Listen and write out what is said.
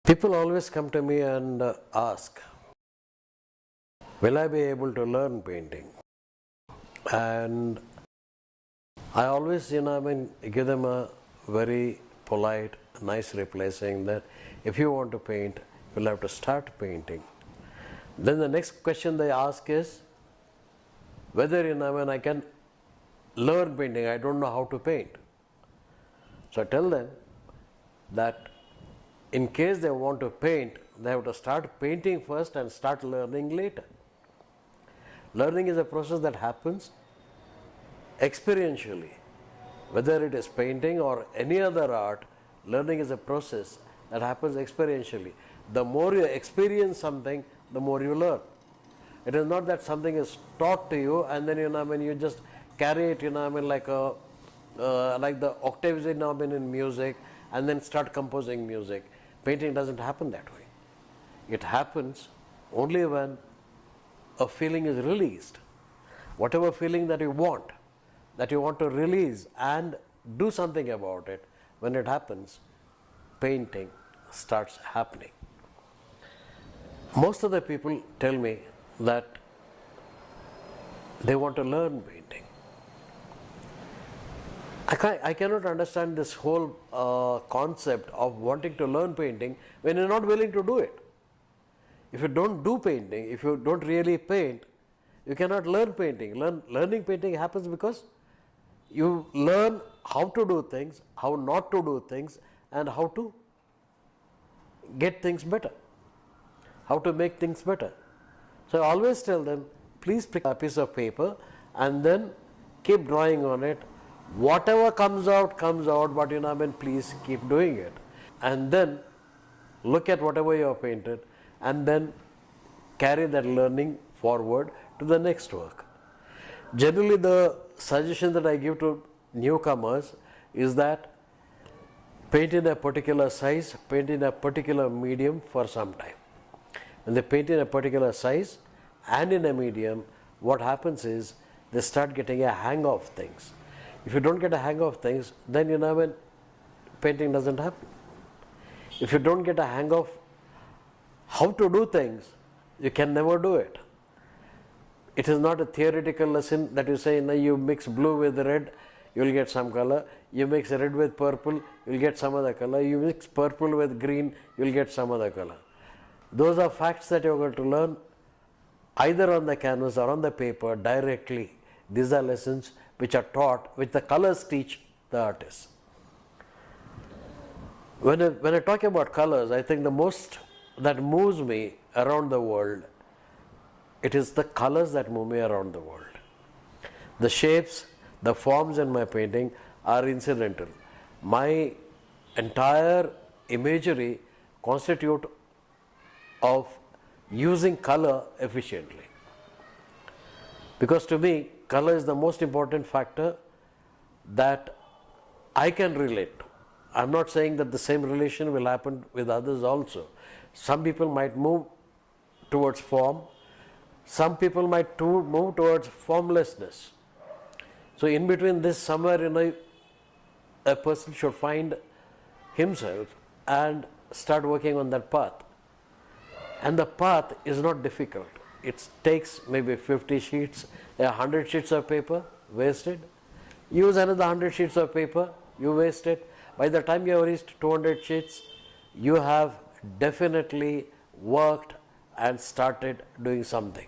People always come to me and ask, will I be able to learn painting? And I always, give them a very polite, nice reply saying that if you want to paint, you'll have to start painting. Then the next question they ask is whether, I can learn painting. I don't know how to paint. So I tell them that in case they want to paint, they have to start painting first and start learning later. Learning is a process that happens experientially. Whether it is painting or any other art, learning is a process that happens experientially. The more you experience something, the more you learn. It is not that something is taught to you and then you just carry it, like the octaves in music and then start composing music. Painting doesn't happen that way. It happens only when a feeling is released. Whatever feeling that you want to release and do something about it, when it happens, painting starts happening. Most of the people tell me that they want to learn painting. I cannot understand this whole concept of wanting to learn painting when you're not willing to do it. If you don't do painting, if you don't really paint, you cannot learn painting. Learning painting happens because you learn how to do things, how not to do things, and how to get things better, how to make things better. So I always tell them, please pick a piece of paper and then keep drawing on it. Whatever comes out, but please keep doing it. And then look at whatever you have painted and then carry that learning forward to the next work. Generally, the suggestion that I give to newcomers is that paint in a particular size, paint in a particular medium for some time. When they paint in a particular size and in a medium, what happens is they start getting a hang of things. If you don't get a hang of things, then painting doesn't happen. If you don't get a hang of how to do things, you can never do it. It is not a theoretical lesson that you say, you mix blue with red, you will get some color. You mix red with purple, you will get some other color. You mix purple with green, you will get some other color. Those are facts that you are going to learn either on the canvas or on the paper directly. These are lessons which are taught, which the colors teach the artist. When I talk about colors, I think the most that moves me around the world, it is the colors that move me around the world. The shapes, the forms in my painting are incidental. My entire imagery constitutes of using color efficiently. Because to me, color is the most important factor that I can relate to. I'm not saying that the same relation will happen with others also. Some people might move towards form, some people might move towards formlessness. So in between this, somewhere a person should find himself and start working on that path. And the path is not difficult. It takes maybe 50 sheets, 100 sheets of paper, wasted. Use another 100 sheets of paper, you waste it. By the time you have reached 200 sheets, you have definitely worked and started doing something.